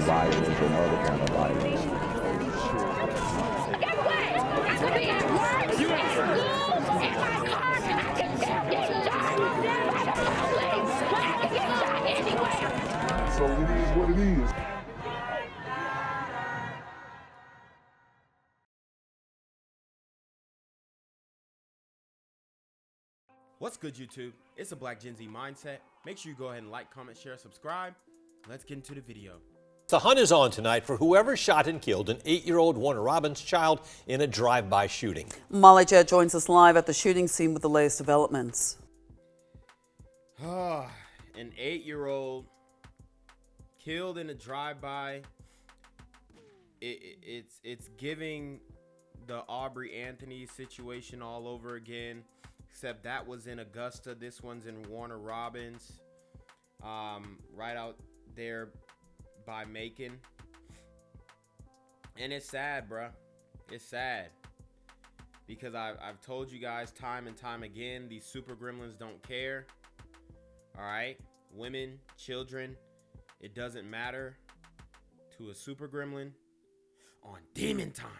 violence and other kind of violence. Get away! I could be at work, at school, in my car, I can still get shot by the police, but I can get shot anywhere. So it is what it is. What's good, YouTube? It's a Black Gen Z Mindset. Make sure you go ahead and like, comment, share, subscribe. Let's get into the video. The hunt is on tonight for whoever shot and killed an 8-year-old Warner Robins child in a drive-by shooting. Molly Jett joins us live at the shooting scene with the latest developments. An 8-year-old killed in a drive-by. It's giving the Aubrey Anthony situation all over again. Except that was in Augusta. This one's in Warner Robins. Right out there by Macon. And it's sad, bruh. It's sad. Because I've told you guys time and time again, these super gremlins don't care. Alright? Women, children, it doesn't matter to a super gremlin on demon time.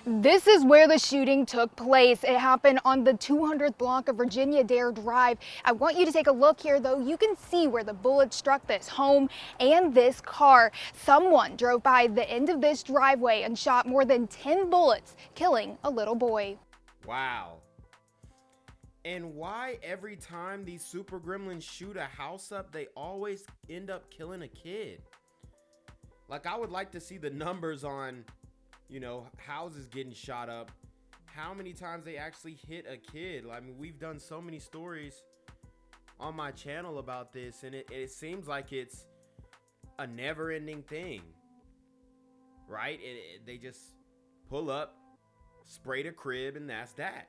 This is where the shooting took place. It happened on the 200th block of Virginia Dare Drive. I want you to take a look here, though. You can see where the bullet struck this home and this car. Someone drove by the end of this driveway and shot more than 10 bullets, killing a little boy. Wow. And why every time these super gremlins shoot a house up, they always end up killing a kid? Like, I would like to see the numbers on, you know, houses getting shot up, how many times they actually hit a kid. I mean, we've done so many stories on my channel about this, and it seems like it's a never-ending thing, right? They just pull up, spray the crib, and that's that.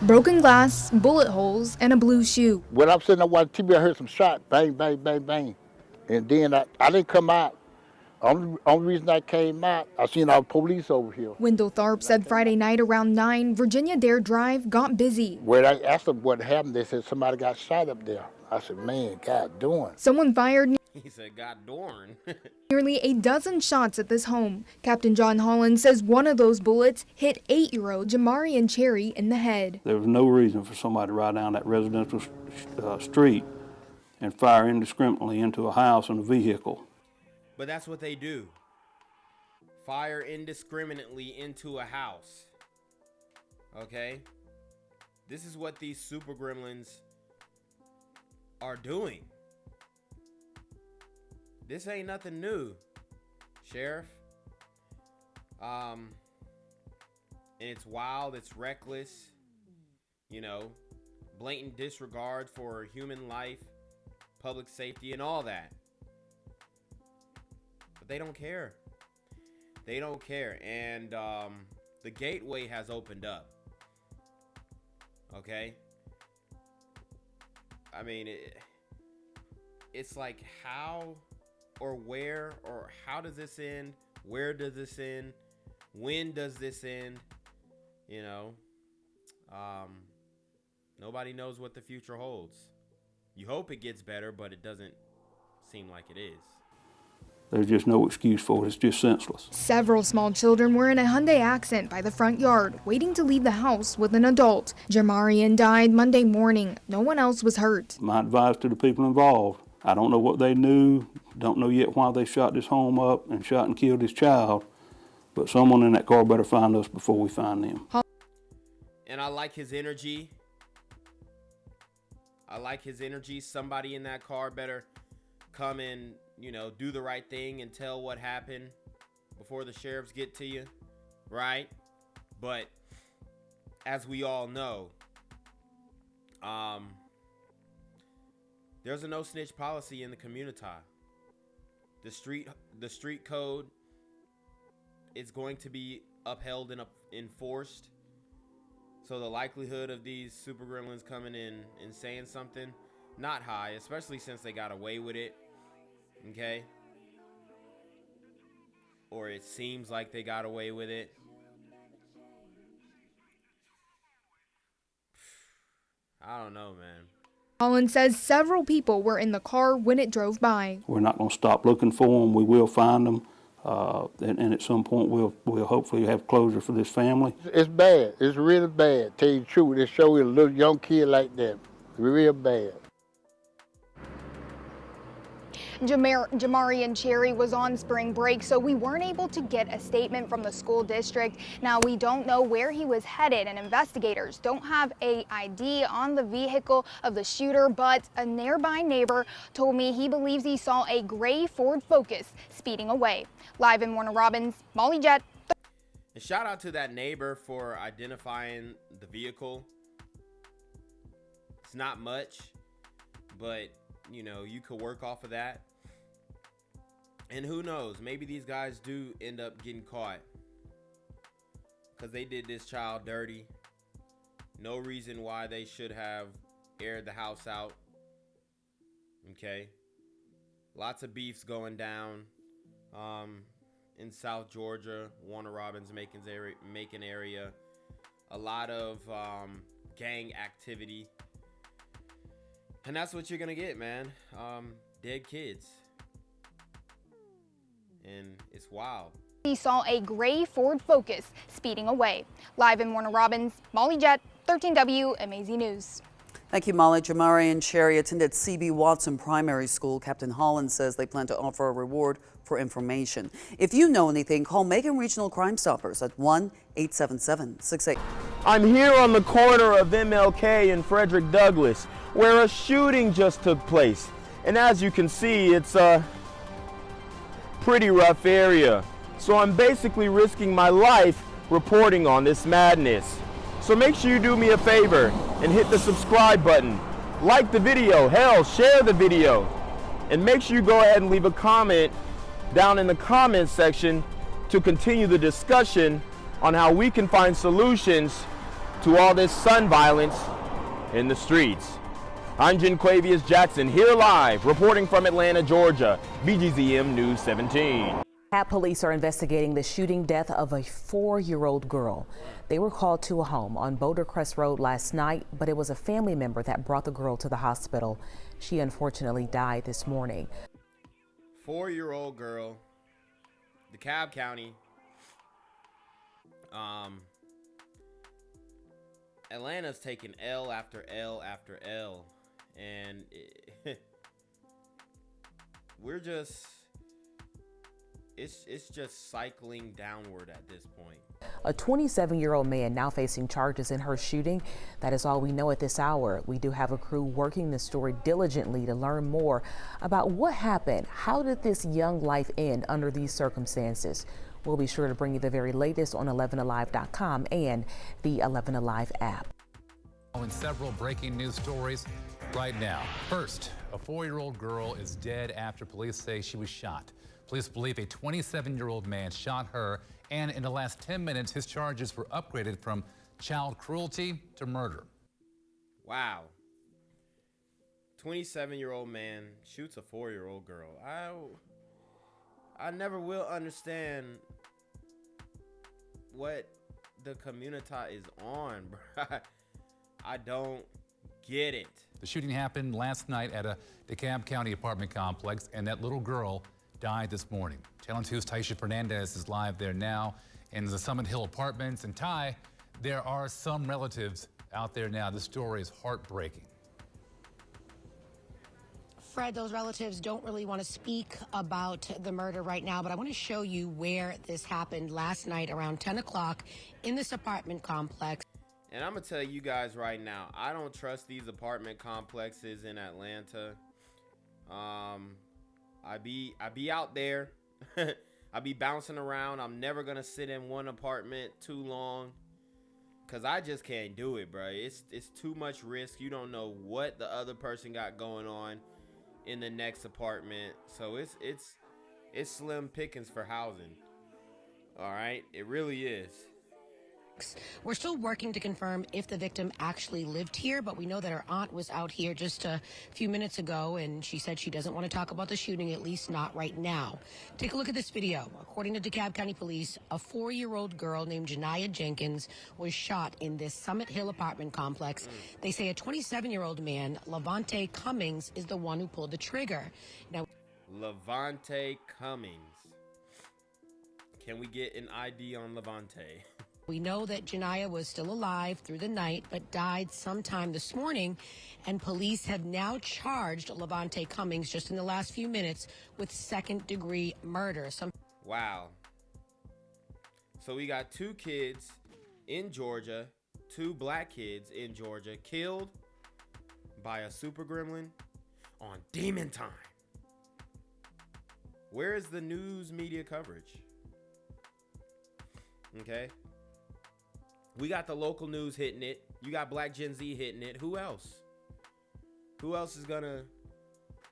Broken glass, bullet holes, and a blue shoe. When I'm sitting there watching TV, I heard some shot, bang, bang, bang, bang. And then I didn't come out. Only reason I came out, I seen our police over here. Wendell Tharp said Friday night around 9, Virginia Dare Drive got busy. When I asked them what happened, they said somebody got shot up there. I said, man, God darn. Someone fired He said, God darn. nearly a dozen shots at this home. Captain John Holland says one of those bullets hit 8-year-old Jamarian Cherry in the head. There was no reason for somebody to ride down that residential street and fire indiscriminately into a house and a vehicle. But that's what they do. Fire indiscriminately into a house. Okay? This is what these super gremlins are doing. This ain't nothing new, Sheriff. And it's wild, it's reckless, you know, blatant disregard for human life, public safety, and all that. But they don't care. They don't care. And the gateway has opened up. Okay? I mean, it's like how or where or how does this end? Where does this end? When does this end? You know, nobody knows what the future holds. You hope it gets better, but it doesn't seem like it is. There's just no excuse for it. It's just senseless. Several small children were in a Hyundai Accent by the front yard, waiting to leave the house with an adult. Jamarian died Monday morning. No one else was hurt. My advice to the people involved, I don't know what they knew, don't know yet why they shot this home up and shot and killed this child, but someone in that car better find us before we find them. And I like his energy. I like his energy. Somebody in that car better come and, you know, do the right thing and tell what happened before the sheriffs get to you, right? But as we all know, there's a no snitch policy in the community. The street code is going to be upheld and enforced. So the likelihood of these super gremlins coming in and saying something, not high, especially since they got away with it. Okay? Or it seems like they got away with it. I don't know, man. Holland says several people were in the car when it drove by. We're not going to stop looking for them. We will find them, and at some point we'll hopefully have closure for this family. It's bad. It's really bad. Tell you the truth, they show you a little young kid like that. It's real bad. Jamari and Cherry was on spring break, so we weren't able to get a statement from the school district. Now, we don't know where he was headed, and investigators don't have an ID on the vehicle of the shooter, but a nearby neighbor told me he believes he saw a gray Ford Focus speeding away. Live in Warner Robins, Molly Jett. And shout out to that neighbor for identifying the vehicle. It's not much, but you know, you could work off of that. And who knows, maybe these guys do end up getting caught because they did this child dirty. No reason why they should have aired the house out. Okay. Lots of beefs going down in South Georgia, Warner Robins Macon area. A lot of gang activity. And that's what you're going to get, man. Dead kids. And it's wild. He saw a gray Ford Focus speeding away. Live in Warner Robins, Molly Jett, 13W MAZ News. Thank you, Molly. Jamari and Sherry attended C.B. Watson Primary School. Captain Holland says they plan to offer a reward for information. If you know anything, call Macon Regional Crime Stoppers at 1-877-68. I'm here on the corner of MLK and Frederick Douglass, where a shooting just took place. And as you can see, it's a pretty rough area. So I'm basically risking my life reporting on this madness. So make sure you do me a favor and hit the subscribe button. Like the video, hell, share the video. And make sure you go ahead and leave a comment down in the comments section to continue the discussion on how we can find solutions to all this son violence in the streets. I'm Jenquavius Jackson, here live, reporting from Atlanta, Georgia, BGZM News 17. Police are investigating the shooting death of a 4-year-old girl. They were called to a home on Boulder Crest Road last night, but it was a family member that brought the girl to the hospital. She unfortunately died this morning. 4-year-old girl, DeKalb County. Atlanta's taking L after L after L, and we're just, it's just cycling downward at this point. A 27-year-old man now facing charges in her shooting. That is all we know at this hour. We do have a crew working the story diligently to learn more about what happened. How did this young life end under these circumstances? We'll be sure to bring you the very latest on 11alive.com and the 11 Alive app. And several breaking news stories right now. First, a 4-year-old girl is dead after police say she was shot. Police believe a 27-year-old man shot her, and in the last 10 minutes, his charges were upgraded from child cruelty to murder. Wow. 27-year-old man shoots a 4-year-old girl. I never will understand what the community is on, bro. I don't get it. The shooting happened last night at a DeKalb County apartment complex, and that little girl died this morning. Channel 2's Taisha Fernandez is live there now in the Summit Hill Apartments. And Ty, there are some relatives out there now. This story is heartbreaking. Fred, those relatives don't really want to speak about the murder right now, but I want to show you where this happened last night around 10 o'clock in this apartment complex. And I'm going to tell you guys right now, I don't trust these apartment complexes in Atlanta. I be out there. I be bouncing around. I'm never going to sit in one apartment too long because I just can't do it, bro. It's too much risk. You don't know what the other person got going on in the next apartment. So it's slim pickings for housing. All right, it really is. We're still working to confirm if the victim actually lived here, but we know that her aunt was out here just a few minutes ago, and she said she doesn't want to talk about the shooting, at least not right now. Take a look at this video. According to DeKalb County Police, a 4-year-old girl named Janiyah Jenkins was shot in this Summit Hill apartment complex. They say a 27-year-old man, Levante Cummings, is the one who pulled the trigger. Now, Levante Cummings. Can we get an ID on Levante? we know that Janiyah was still alive through the night, but died sometime this morning, and police have now charged Levante Cummings just in the last few minutes with second-degree murder. Wow. So we got 2 kids in Georgia, 2 black kids in Georgia, killed by a super gremlin on Demon Time. Where is the news media coverage? Okay. We got the local news hitting it. You got Black Gen Z hitting it. Who else? Who else is going to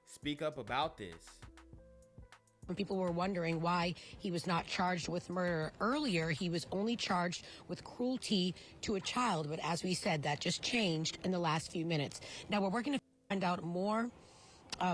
speak up about this? When people were wondering why he was not charged with murder earlier, he was only charged with cruelty to a child. But as we said, that just changed in the last few minutes. Now we're working to find out more.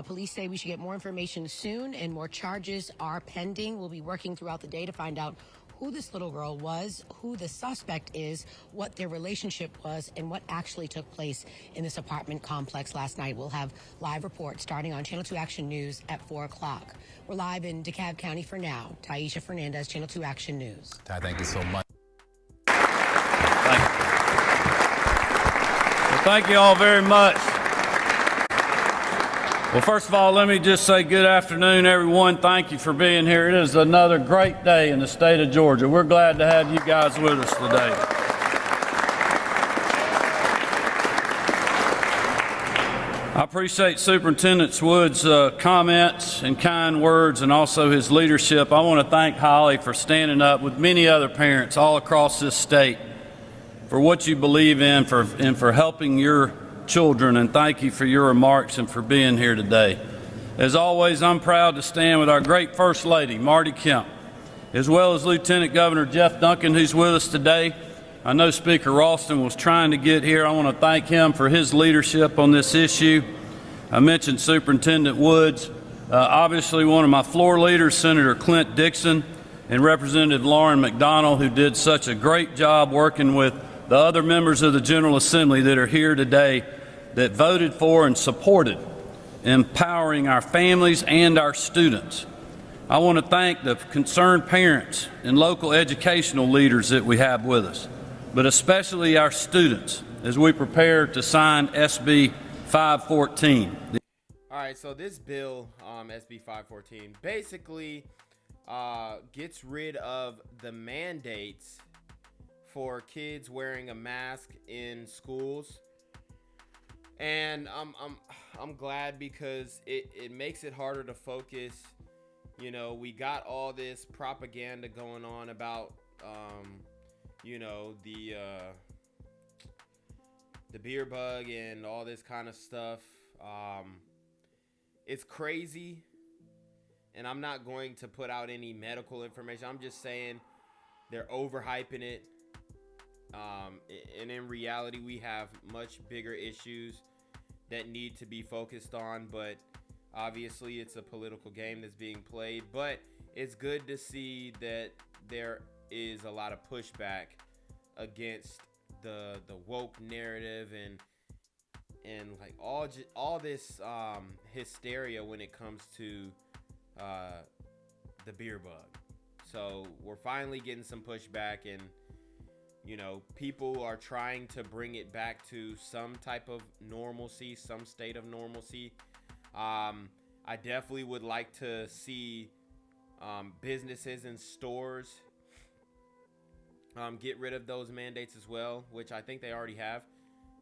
Police say we should get more information soon, and more charges are pending. We'll be working throughout the day to find out who this little girl was, who the suspect is, what their relationship was, and what actually took place in this apartment complex last night. We'll have live reports starting on Channel 2 Action News at 4 o'clock. We're live in DeKalb County for now. Taisha Fernandez, Channel 2 Action News. Ty, thank you so much. Thank you. Well, thank you all very much. Well, first of all, let me just say good afternoon, everyone. Thank you for being here. It is another great day in the state of Georgia. We're glad to have you guys with us today. I appreciate Superintendent Wood's comments and kind words, and also his leadership. I want to thank Holly for standing up with many other parents all across this state for what you believe in, and for helping your children, and thank you for your remarks and for being here today. As always, I'm proud to stand with our great First Lady, Marty Kemp, as well as Lieutenant Governor Jeff Duncan, who's with us today. I know Speaker Ralston was trying to get here. I want to thank him for his leadership on this issue. I mentioned Superintendent Woods. Obviously, one of my floor leaders, Senator Clint Dixon, and Representative Lauren McDonald, who did such a great job working with the other members of the General Assembly that are here today, that voted for and supported empowering our families and our students. I want to thank the concerned parents and local educational leaders that we have with us, but especially our students as we prepare to sign SB 514. All right, so this bill, SB 514, basically gets rid of the mandates for kids wearing a mask in schools. And I'm glad, because it makes it harder to focus. You know, we got all this propaganda going on about you know, the beer bug and all this kind of stuff. It's crazy, and I'm not going to put out any medical information. I'm just saying they're overhyping it. And in reality, we have much bigger issues that need to be focused on, but obviously it's a political game that's being played. But it's good to see that there is a lot of pushback against the woke narrative and like all this hysteria when it comes to the beer bug. So we're finally getting some pushback, and you know, people are trying to bring it back to some type of normalcy, some state of normalcy. I definitely would like to see businesses and stores get rid of those mandates as well, which I think they already have.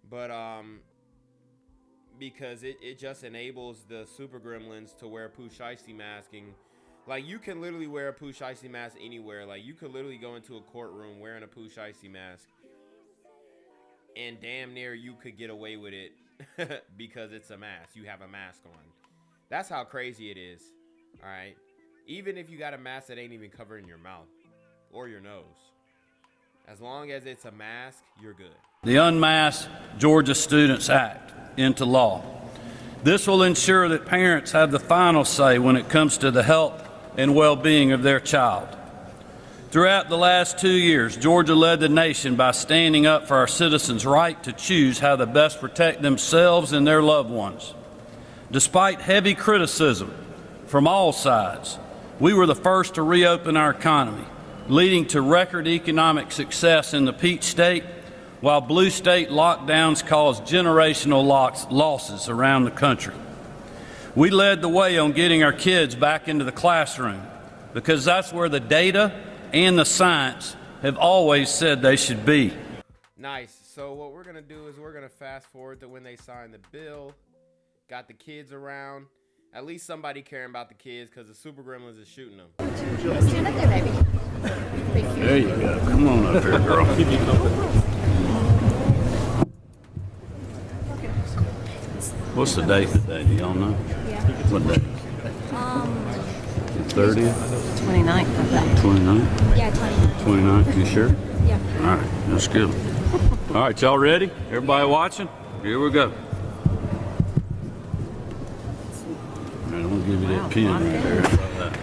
But because it just enables the super gremlins to wear Pooh Shiesty masking. Like, you can literally wear a Pooh Shiesty mask anywhere. Like, you could literally go into a courtroom wearing a Pooh Shiesty mask, and damn near you could get away with it because it's a mask. You have a mask on. That's how crazy it is. All right. Even if you got a mask that ain't even covering your mouth or your nose. As long as it's a mask, you're good. The Unmasked Georgia Students Act into law. This will ensure that parents have the final say when it comes to the health and well-being of their child. Throughout the last 2 years, Georgia led the nation by standing up for our citizens' right to choose how to best protect themselves and their loved ones. Despite heavy criticism from all sides, we were the first to reopen our economy, leading to record economic success in the Peach State, while blue state lockdowns caused generational losses around the country. We led the way on getting our kids back into the classroom because that's where the data and the science have always said they should be. Nice. So what we're going to do is we're going to fast forward to when they signed the bill, got the kids around, at least somebody caring about the kids because the Super Gremlins is shooting them. Stand up there, baby. Thank you. There you go. Come on up here, girl. What's the date today? Do y'all know? Yeah. What day? 30th? 29th, I think. 29th? Yeah, 29th. 29th? You sure? Yeah. All right, that's good. All right, y'all ready? Everybody watching? Here we go. All right, I'm gonna give you that pen right there. How about that?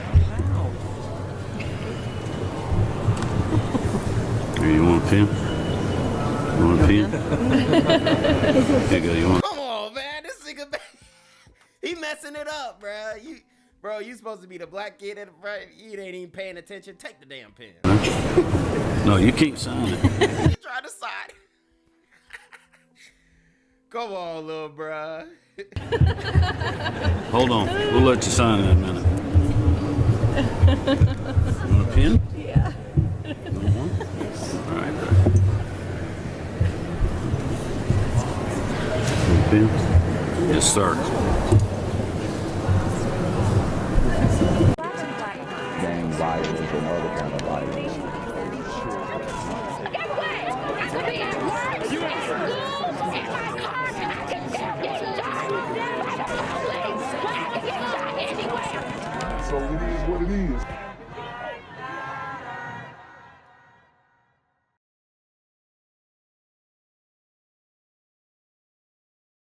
Here, you want a pen? You want a pen? Here you go. You want? Come on, man. This nigga, he messing it up, bro. Bro, you supposed to be the black kid in the front. You ain't even paying attention. Take the damn pen. No, you can't sign it. You trying to sign it? Come on, little bruh. Hold on. We'll let you sign in a minute. You want a pen? Yeah. All right. Pen? Yes, sir. Gang violence and other kind of violence. Guess what? I could be at work, at school, in my car, and I can still get shot by the police. I can get shot anywhere. So it is what it is.